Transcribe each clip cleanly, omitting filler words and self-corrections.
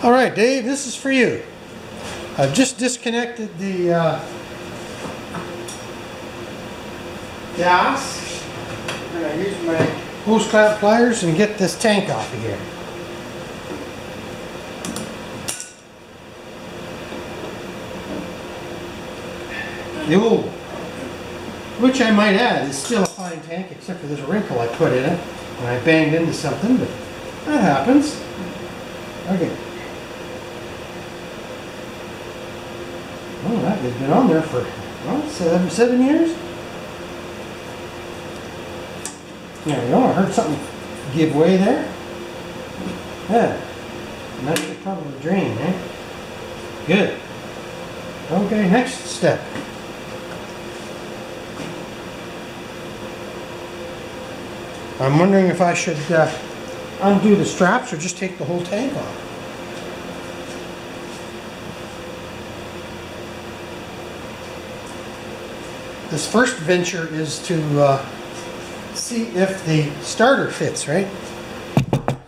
All right, Dave, this is for you. I've just disconnected the gas. I'm going to use my hose clamp pliers and get this tank off of here. The old one, which I might add is still a fine tank except for this wrinkle I put in it when I banged into something, but that happens. Okay. Oh, that has been on there for, well, seven years? There we go, I heard something give way there. Yeah, and that's probably the drain, eh? Good. Okay, next step. I'm wondering if I should undo the straps or just take the whole tank off. This first venture is to see if the starter fits, right?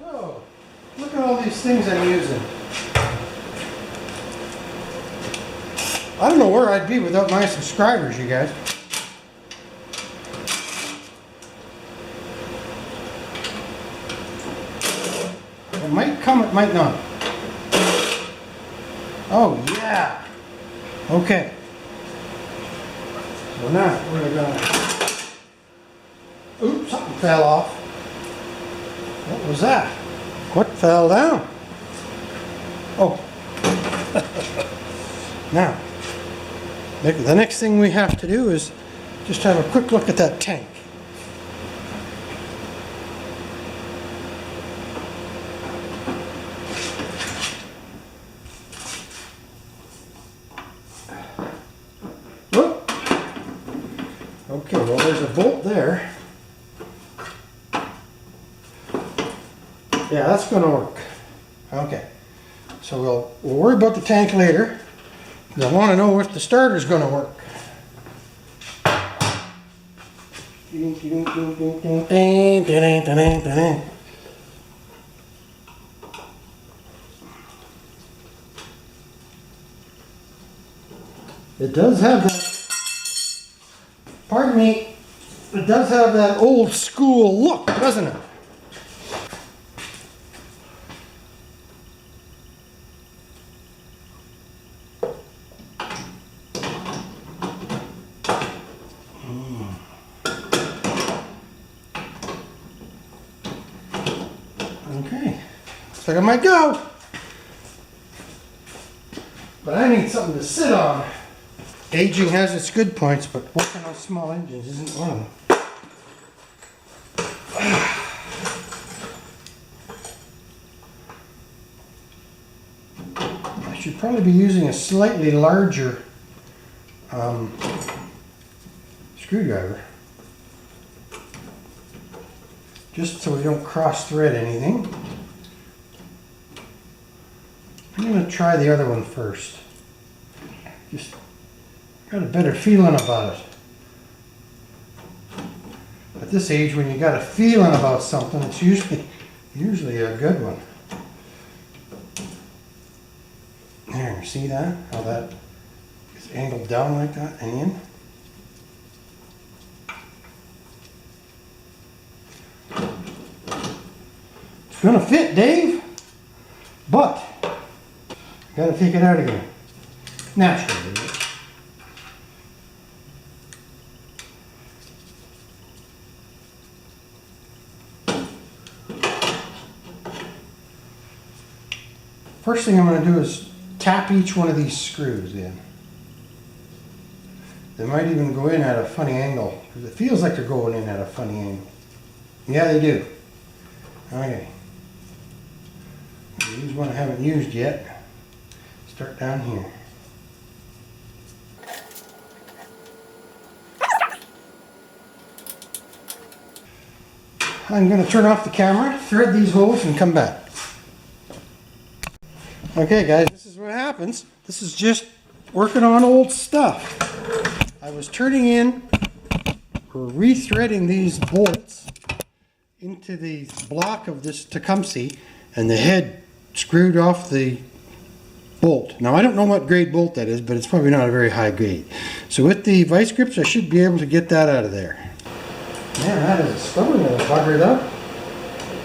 So, look at all these things I'm using. I don't know where I'd be without my subscribers, you guys. It might come, it might not. Oh, yeah. Okay. So now we're gonna. Oops, something fell off. What was that? What fell down? Oh. Now, the next thing we have to do is just have a quick look at that tank. Okay, well there's a bolt there. Yeah, that's going to work. Okay, so we'll worry about the tank later, because I want to know if the starter's going to work. It does have that. Pardon me, it does have that old school look, doesn't it? Okay, looks like I might go. But I need something to sit on. Aging has its good points, but working on small engines isn't one of them. I should probably be using a slightly larger screwdriver, just so we don't cross thread anything. I'm going to try the other one first. Just got a better feeling about it. At this age, when you got a feeling about something, it's usually a good one. There, see that? How that is angled down like that and in? It's gonna fit, Dave, but gotta take it out again. Naturally. First thing I'm going to do is tap each one of these screws in. They might even go in at a funny angle, because it feels like they're going in at a funny angle. Yeah, they do. Okay. I'll use one I haven't used yet. Start down here. I'm going to turn off the camera, thread these holes, and come back. Okay guys, this is what happens. This is just working on old stuff. I was turning in or rethreading these bolts into the block of this Tecumseh, and the head screwed off the bolt. Now I don't know what grade bolt that is, but it's probably not a very high grade. So with the vice grips I should be able to get that out of there. Man, that is a stubborn little buggered up.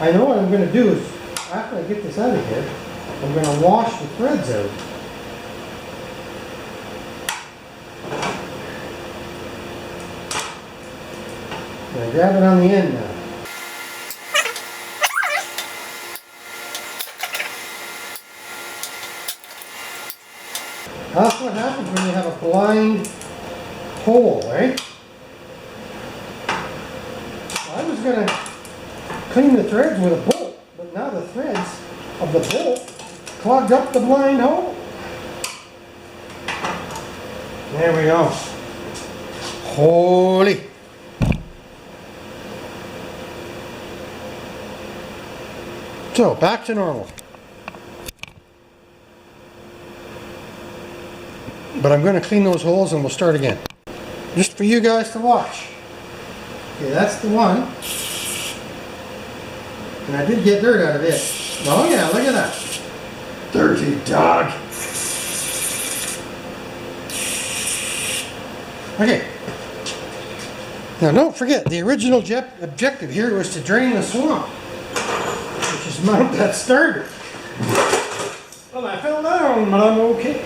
I know what I'm going to do is, after I get this out of here, I'm going to wash the threads out. I grab it on the end now. That's what happens when you have a blind hole, right? I was going to clean the threads with a bolt, but now the threads of the bolt clogged up the blind hole. There we go. Holy. So, back to normal. But I'm going to clean those holes and we'll start again. Just for you guys to watch. Okay, that's the one. And I did get dirt out of it. Oh yeah, look at that. Dirty dog. Okay. Now don't forget, the original objective here was to drain the swamp. Which is mount that starter. Well, I fell down, but I'm okay.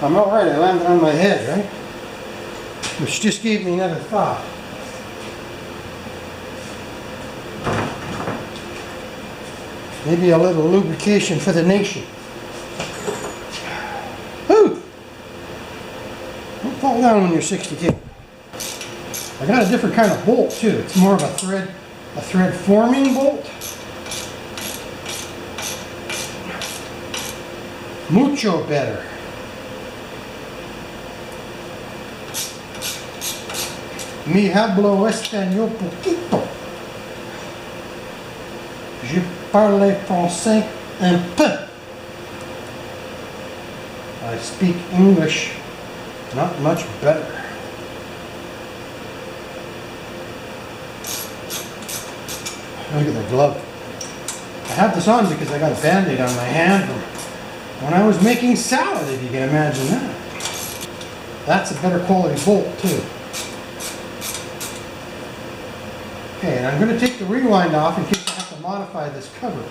I'm alright, I landed on my head, right? Which just gave me another thought. Maybe a little lubrication for the nation. Woo! Don't fall down when you're 62. I got a different kind of bolt too. It's more of a thread forming bolt. Mucho better. Mi hablo español poquito. Je parle français un peu. I speak English not much better. Look at the glove. I have this on because I got a band-aid on my hand from when I was making salad, if you can imagine that. That's a better quality bolt too. Okay, and I'm going to take the rewind off in case I have to modify this cover.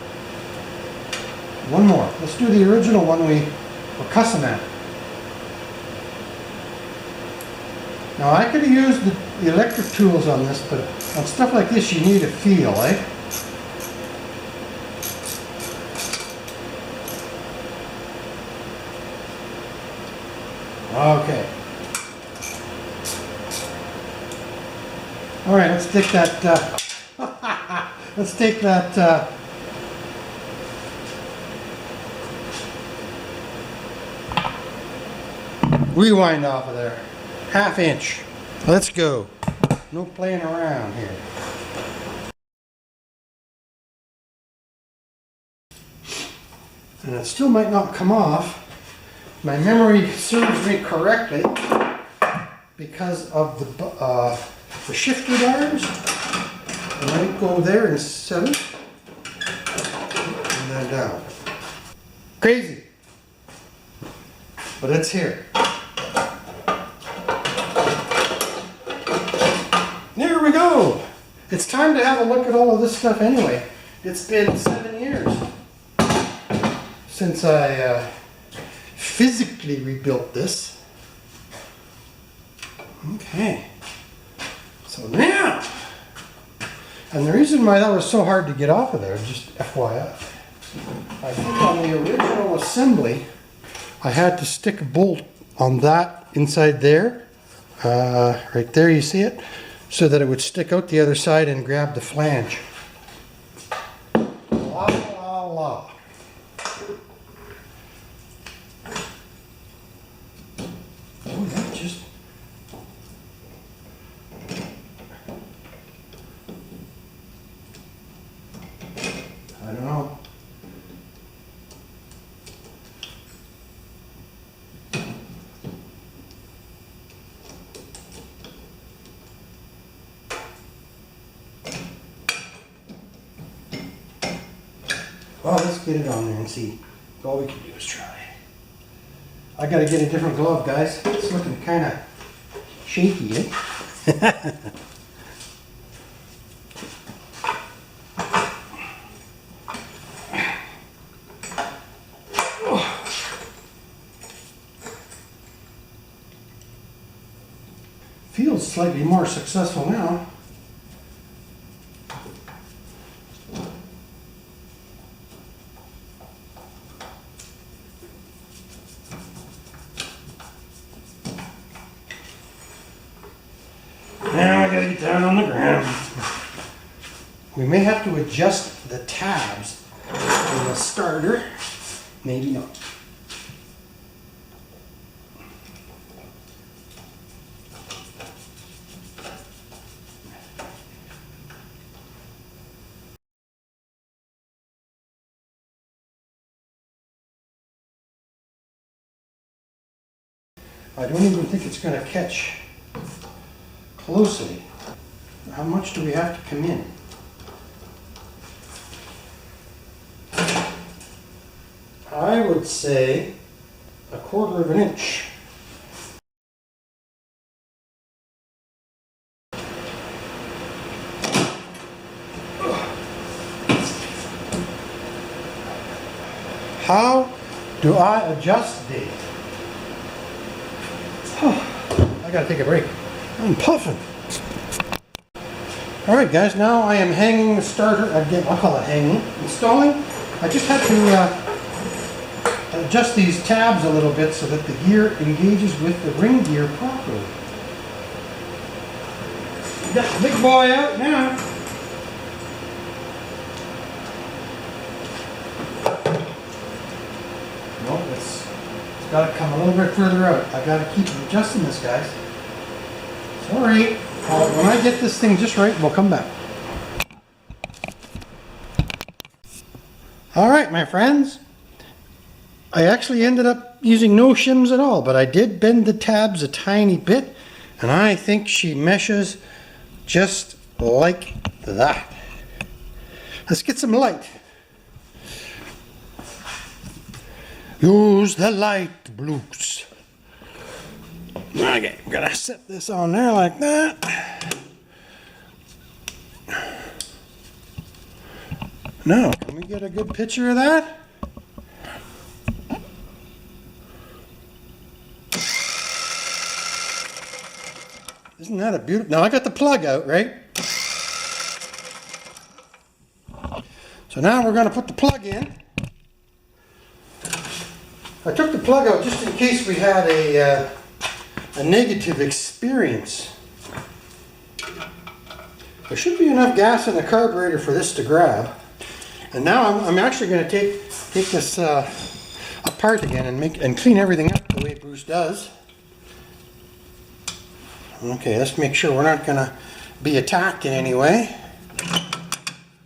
One more. Let's do the original one we were cussing at. Now I could have used the electric tools on this, but on stuff like this you need a feel, eh? Okay. All right, let's take that. Let's take that. Rewind off of there. ½ inch. Let's go. No playing around here. And it still might not come off. My memory serves me correctly because of the shifter bars. I might go there and set it and then down. Crazy, but it's here. There we go. It's time to have a look at all of this stuff anyway. It's been 7 years since I physically rebuilt this. Okay. So now, and the reason why that was so hard to get off of there, just FYI, I think on the original assembly, I had to stick a bolt on that inside there, right there, you see it, so that it would stick out the other side and grab the flange. La la la. Oh, that just... I don't know. Well, let's get it on there and see. All we can do is try. I gotta get a different glove, guys. It's looking kind of shaky, eh? Feels slightly more successful now. Now I gotta get down on the ground. We may have to adjust the tabs in the starter. Maybe not. I don't even think it's going to catch closely. How much do we have to come in? I would say 1/4 of an inch. How do I adjust these? I gotta take a break. I'm puffing. Alright guys, now I am hanging the starter again. I'll call it hanging. Installing. I just had to adjust these tabs a little bit so that the gear engages with the ring gear properly. Got the big boy out now. Nope, it's got to come a little bit further out. I got to keep adjusting this, guys. Sorry. When I get this thing just right, we'll come back. All right, my friends. I actually ended up using no shims at all, but I did bend the tabs a tiny bit, and I think she meshes just like that. Let's get some light. Use the light, Blooks. Okay, I'm gonna set this on there like that. Now, can we get a good picture of that? Isn't that a beautiful? Now I got the plug out, right? So now we're gonna put the plug in. I took the plug out just in case we had a negative experience. There should be enough gas in the carburetor for this to grab. And now I'm actually going to take this apart again and clean everything up the way Bruce does. Okay, let's make sure we're not going to be attacked in any way.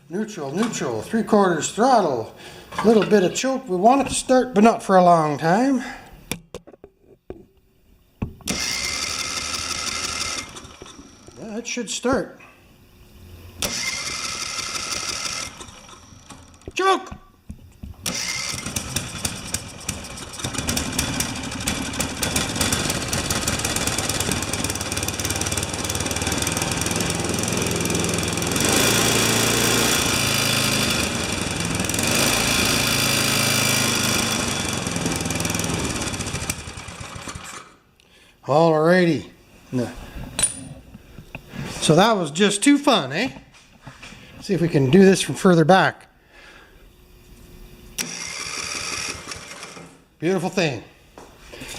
Neutral, 3/4 throttle, a little bit of choke. We want it to start, but not for a long time. Yeah, it should start. Choke! Alrighty. No. So that was just too fun, eh? See if we can do this from further back. Beautiful thing.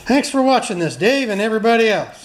Thanks for watching this, Dave and everybody else.